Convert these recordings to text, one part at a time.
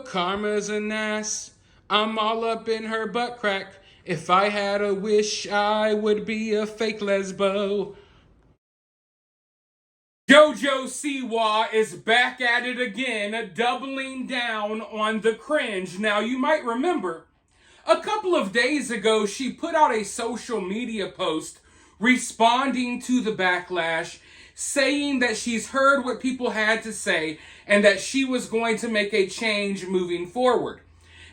karma's an ass. I'm all up in her butt crack. If I had a wish, I would be a fake lesbo. JoJo Siwa is back at it again, doubling down on the cringe. Now, you might remember, a couple of days ago, she put out a social media post responding to the backlash, saying that she's heard what people had to say and that she was going to make a change moving forward.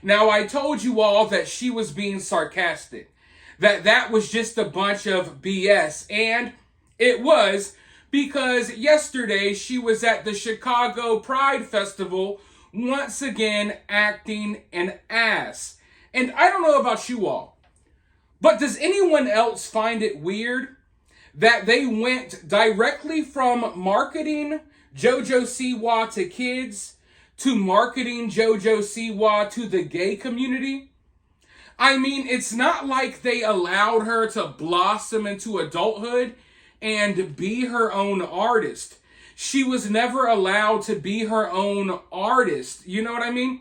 Now, I told you all that she was being sarcastic, that was just a bunch of BS, and it was, because yesterday she was at the Chicago Pride Festival, once again acting an ass. And I don't know about you all, but does anyone else find it weird that they went directly from marketing JoJo Siwa to kids to marketing JoJo Siwa to the gay community? I mean, it's not like they allowed her to blossom into adulthood and be her own artist. She was never allowed to be her own artist. You know what I mean?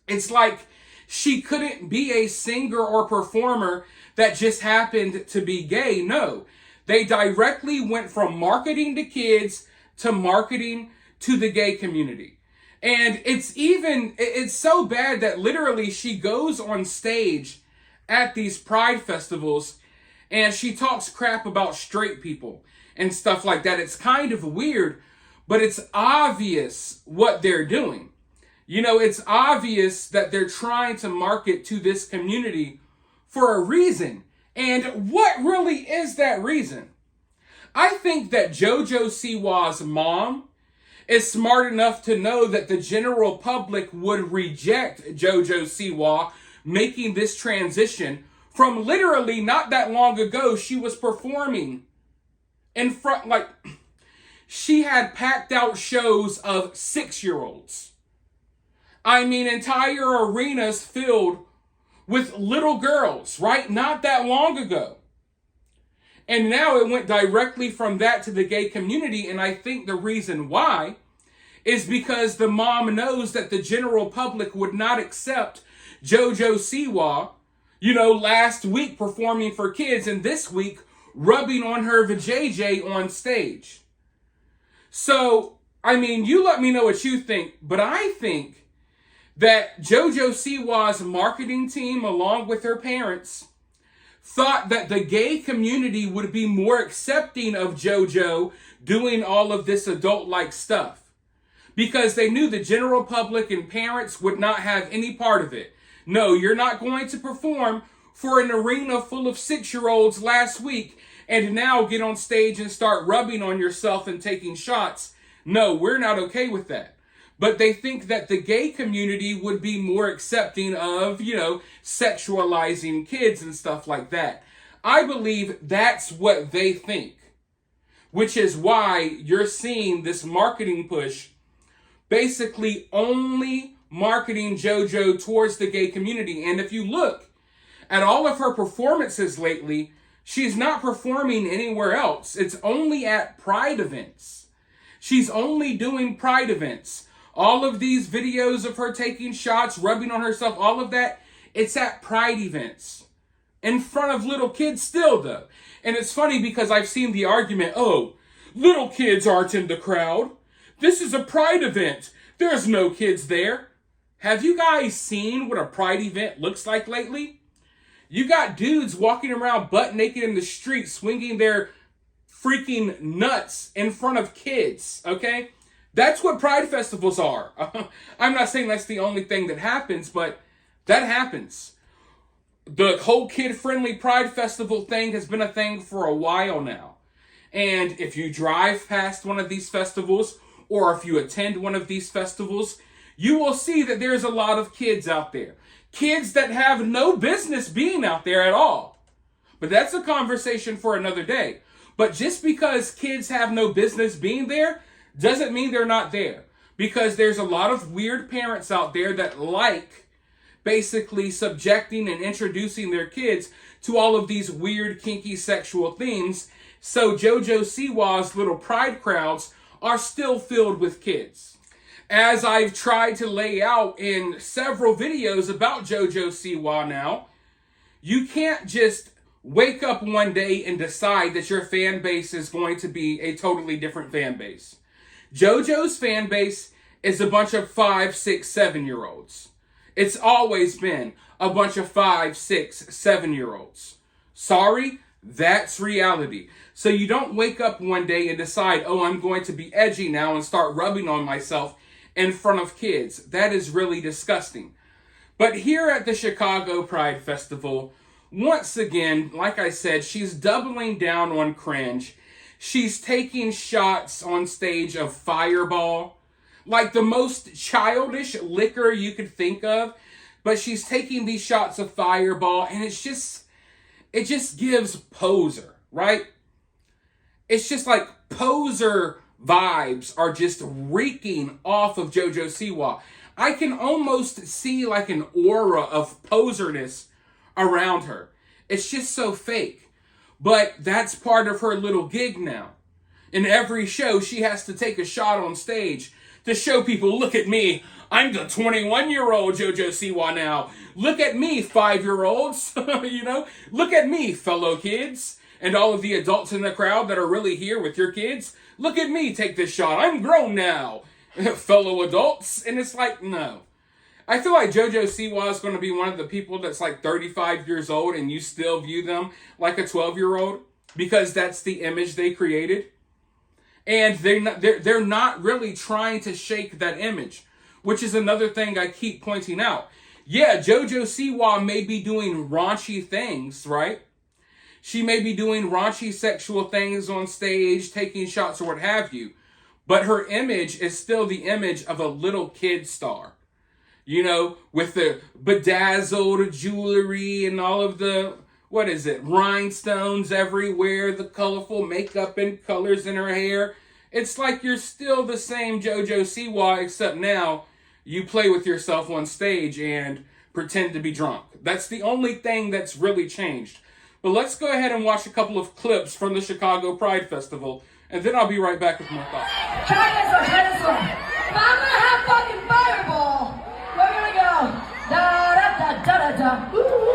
It's like she couldn't be a singer or performer that just happened to be gay. No, they directly went from marketing to kids to marketing to the gay community. And it's so bad that literally she goes on stage at these pride festivals and she talks crap about straight people and stuff like that. It's kind of weird, but it's obvious what they're doing. You know, it's obvious that they're trying to market to this community for a reason. And what really is that reason? I think that JoJo Siwa's mom is smart enough to know that the general public would reject JoJo Siwa making this transition from literally not that long ago. She was performing in front, like, she had packed out shows of 6-year-olds. I mean, entire arenas filled with little girls, right? Not that long ago. And now it went directly from that to the gay community. And I think the reason why is because the mom knows that the general public would not accept JoJo Siwa, you know, last week performing for kids and this week rubbing on her vajayjay on stage. So, I mean, you let me know what you think, but I think that JoJo Siwa's marketing team, along with her parents, thought that the gay community would be more accepting of JoJo doing all of this adult-like stuff, because they knew the general public and parents would not have any part of it. No, you're not going to perform for an arena full of 6-year-olds last week and now get on stage and start rubbing on yourself and taking shots. No, we're not okay with that. But they think that the gay community would be more accepting of, you know, sexualizing kids and stuff like that. I believe that's what they think, which is why you're seeing this marketing push basically only marketing JoJo towards the gay community. And if you look at all of her performances lately, she's not performing anywhere else. It's only at pride events. She's only doing pride events. All of these videos of her taking shots, rubbing on herself, all of that, it's at pride events. In front of little kids still, though. And it's funny because I've seen the argument, oh, little kids aren't in the crowd. This is a pride event. There's no kids there. Have you guys seen what a pride event looks like lately? You got dudes walking around butt naked in the street, swinging their freaking nuts in front of kids, okay? That's what pride festivals are. I'm not saying that's the only thing that happens, but that happens. The whole kid-friendly pride festival thing has been a thing for a while now. And if you drive past one of these festivals, or if you attend one of these festivals, you will see that there's a lot of kids out there. Kids that have no business being out there at all. But that's a conversation for another day. But just because kids have no business being there doesn't mean they're not there. Because there's a lot of weird parents out there that like basically subjecting and introducing their kids to all of these weird, kinky sexual themes. So JoJo Siwa's little pride crowds are still filled with kids. As I've tried to lay out in several videos about JoJo Siwa now, you can't just wake up one day and decide that your fan base is going to be a totally different fan base. JoJo's fan base is a bunch of 5, 6, 7-year-olds. It's always been a bunch of 5, 6, 7-year-olds. Sorry, that's reality. So you don't wake up one day and decide, oh, I'm going to be edgy now and start rubbing on myself in front of kids. That is really disgusting. But here at the Chicago Pride Festival, once again, like I said, she's doubling down on cringe. She's taking shots on stage of Fireball, like the most childish liquor you could think of. But she's taking these shots of Fireball, and it just gives poser, right? It's just like poser vibes are just reeking off of JoJo Siwa. I can almost see like an aura of poserness around her. It's just so fake. But that's part of her little gig now. In every show, she has to take a shot on stage to show people, look at me. I'm the 21-year-old JoJo Siwa now. Look at me, 5-year-olds. Look at me, fellow kids. And all of the adults in the crowd that are really here with your kids. Look at me take this shot. I'm grown now, fellow adults. And it's like, no. I feel like JoJo Siwa is going to be one of the people that's like 35 years old and you still view them like a 12-year-old because that's the image they created. And they're not really trying to shake that image, which is another thing I keep pointing out. Yeah, JoJo Siwa may be doing raunchy things, right? She may be doing raunchy sexual things on stage, taking shots or what have you. But her image is still the image of a little kid star. With the bedazzled jewelry and all of the, rhinestones everywhere, the colorful makeup and colors in her hair. It's like you're still the same JoJo Siwa, except now you play with yourself on stage and pretend to be drunk. That's the only thing that's really changed. But let's go ahead and watch a couple of clips from the Chicago Pride Festival, and then I'll be right back with more thoughts. Try this one. If I'm gonna have fucking Fireball, we're gonna go da da da da da da. Woo-hoo.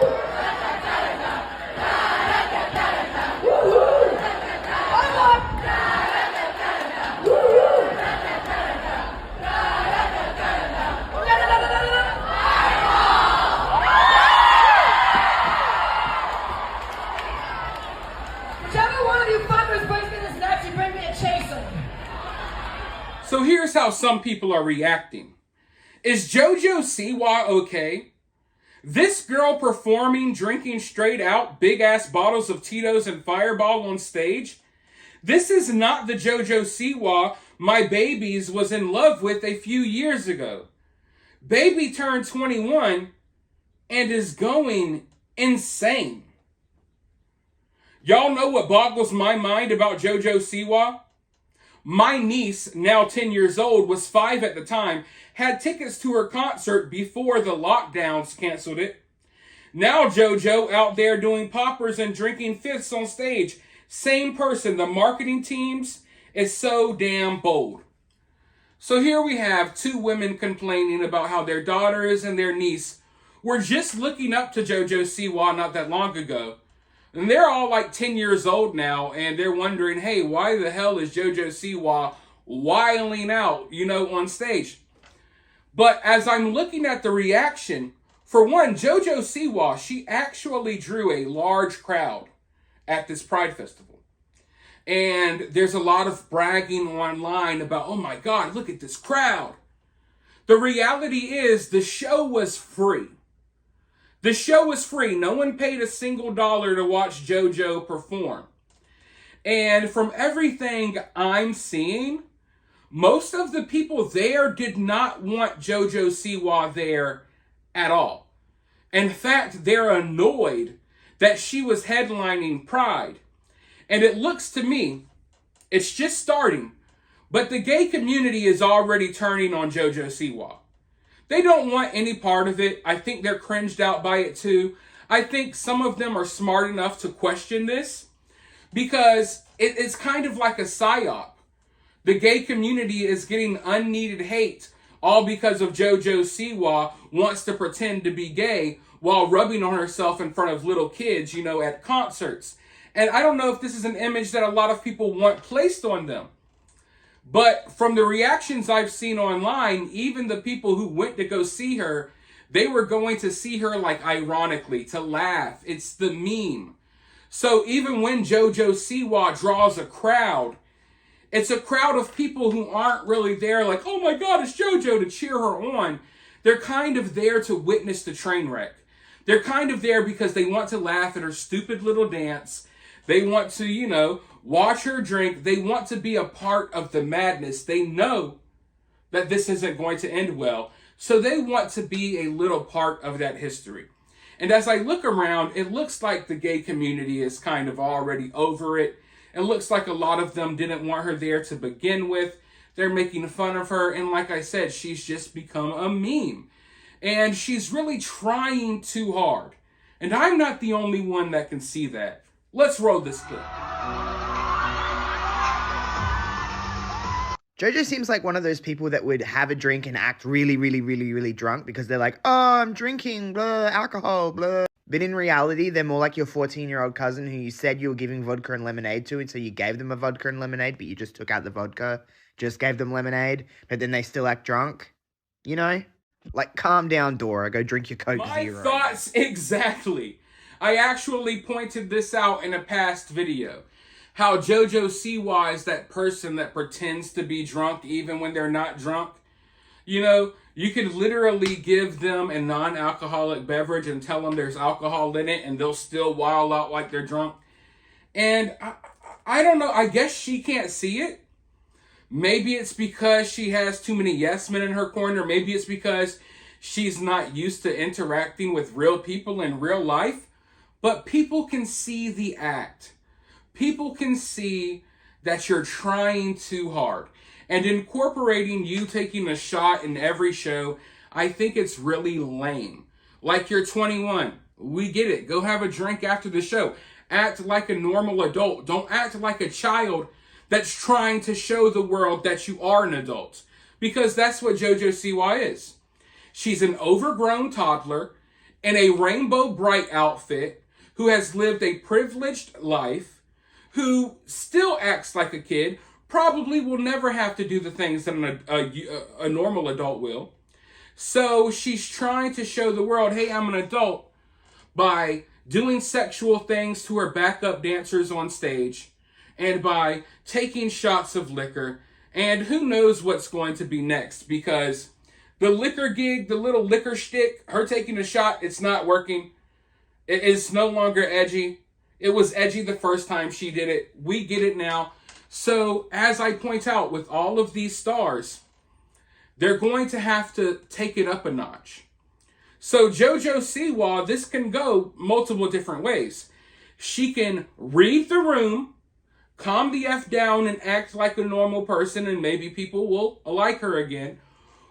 So here's how some people are reacting. Is JoJo Siwa okay? This girl performing, drinking straight out big ass bottles of Tito's and Fireball on stage? This is not the JoJo Siwa my babies was in love with a few years ago. Baby turned 21 and is going insane. Y'all know what boggles my mind about JoJo Siwa? My niece, now 10 years old, was 5 at the time, had tickets to her concert before the lockdowns canceled it. Now JoJo out there doing poppers and drinking fifths on stage. Same person, the marketing teams is so damn bold. So here we have 2 women complaining about how their daughters and their niece were just looking up to JoJo Siwa not that long ago. And they're all like 10 years old now, and they're wondering, hey, why the hell is JoJo Siwa wilding out, on stage? But as I'm looking at the reaction, for one, JoJo Siwa, she actually drew a large crowd at this Pride Festival. And there's a lot of bragging online about, oh my God, look at this crowd. The reality is the show was free. The show was free. No one paid a single dollar to watch JoJo perform. And from everything I'm seeing, most of the people there did not want JoJo Siwa there at all. In fact, they're annoyed that she was headlining Pride. And it looks to me, it's just starting, but the gay community is already turning on JoJo Siwa. They don't want any part of it. I think they're cringed out by it too. I think some of them are smart enough to question this because it's kind of like a psyop. The gay community is getting unneeded hate all because of JoJo Siwa wants to pretend to be gay while rubbing on herself in front of little kids, at concerts. And I don't know if this is an image that a lot of people want placed on them. But from the reactions I've seen online, even the people who went to go see her, they were going to see her like ironically, to laugh. It's the meme. So even when JoJo Siwa draws a crowd, it's a crowd of people who aren't really there like, oh my God, it's JoJo, to cheer her on. They're kind of there to witness the train wreck. They're kind of there because they want to laugh at her stupid little dance. They want to, watch her drink. They want to be a part of the madness. They know that this isn't going to end well. So they want to be a little part of that history. And as I look around, it looks like the gay community is kind of already over it. It looks like a lot of them didn't want her there to begin with. They're making fun of her. And like I said, she's just become a meme. And she's really trying too hard. And I'm not the only one that can see that. Let's roll this clip. JoJo seems like one of those people that would have a drink and act really, really, really, really drunk because they're like, oh, I'm drinking, blah, alcohol, blah. But in reality, they're more like your 14-year-old cousin who you said you were giving vodka and lemonade to, and so you gave them a vodka and lemonade, but you just took out the vodka, just gave them lemonade, but then they still act drunk, Like, calm down, Dora, go drink your Coke Zero. My thoughts exactly. I actually pointed this out in a past video. How JoJo Siwa is that person that pretends to be drunk even when they're not drunk. You could literally give them a non-alcoholic beverage and tell them there's alcohol in it and they'll still wild out like they're drunk. And I don't know, I guess she can't see it. Maybe it's because she has too many yes men in her corner. Maybe it's because she's not used to interacting with real people in real life. But people can see the act. People can see that you're trying too hard. And incorporating you taking a shot in every show, I think it's really lame. Like, you're 21. We get it. Go have a drink after the show. Act like a normal adult. Don't act like a child that's trying to show the world that you are an adult. Because that's what JoJo Siwa is. She's an overgrown toddler in a rainbow bright outfit who has lived a privileged life, who still acts like a kid, probably will never have to do the things that a normal adult will. So she's trying to show the world, hey, I'm an adult, by doing sexual things to her backup dancers on stage, and by taking shots of liquor, and who knows what's going to be next, because the liquor gig, the little liquor shtick, her taking a shot, it's not working. It is no longer edgy. It was edgy the first time she did it. We get it now. So, as I point out, with all of these stars, they're going to have to take it up a notch. So, JoJo Siwa, this can go multiple different ways. She can read the room, calm the F down, and act like a normal person, and maybe people will like her again.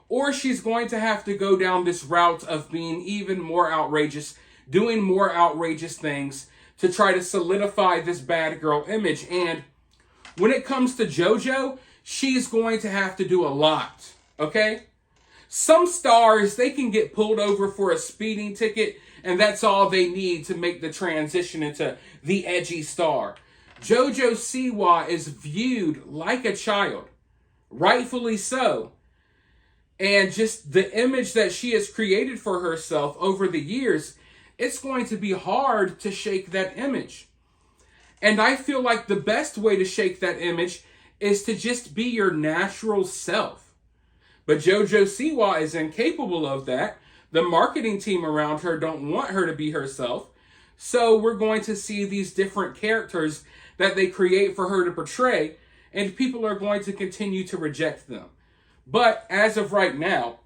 Or she's going to have to go down this route of being even more outrageous, doing more outrageous things to try to solidify this bad girl image. And when it comes to JoJo, she's going to have to do a lot, okay? Some stars, they can get pulled over for a speeding ticket, and that's all they need to make the transition into the edgy star. JoJo Siwa is viewed like a child, rightfully so. And just the image that she has created for herself over the years, it's going to be hard to shake that image. And I feel like the best way to shake that image is to just be your natural self. But JoJo Siwa is incapable of that. The marketing team around her don't want her to be herself. So we're going to see these different characters that they create for her to portray, and people are going to continue to reject them. But as of right now,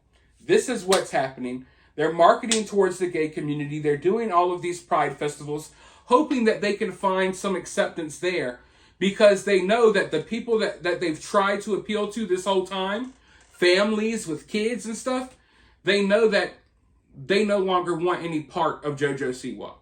this is what's happening. They're marketing towards the gay community. They're doing all of these pride festivals, hoping that they can find some acceptance there, because they know that the people that they've tried to appeal to this whole time, families with kids and stuff, they know that they no longer want any part of JoJo Siwa.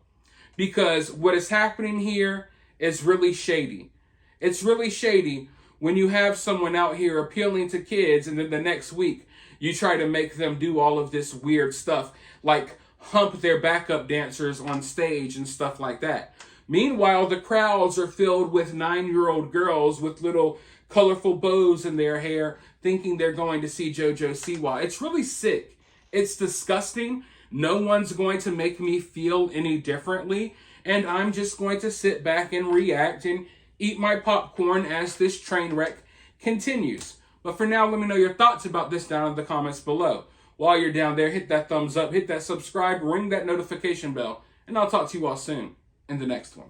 Because what is happening here is really shady. It's really shady when you have someone out here appealing to kids, and then the next week You try to make them do all of this weird stuff, like hump their backup dancers on stage and stuff like that. Meanwhile, the crowds are filled with 9-year-old girls with little colorful bows in their hair, thinking they're going to see JoJo Siwa. It's really sick. It's disgusting. No one's going to make me feel any differently. And I'm just going to sit back and react and eat my popcorn as this train wreck continues. But for now, let me know your thoughts about this down in the comments below. While you're down there, hit that thumbs up, hit that subscribe, ring that notification bell, and I'll talk to you all soon in the next one.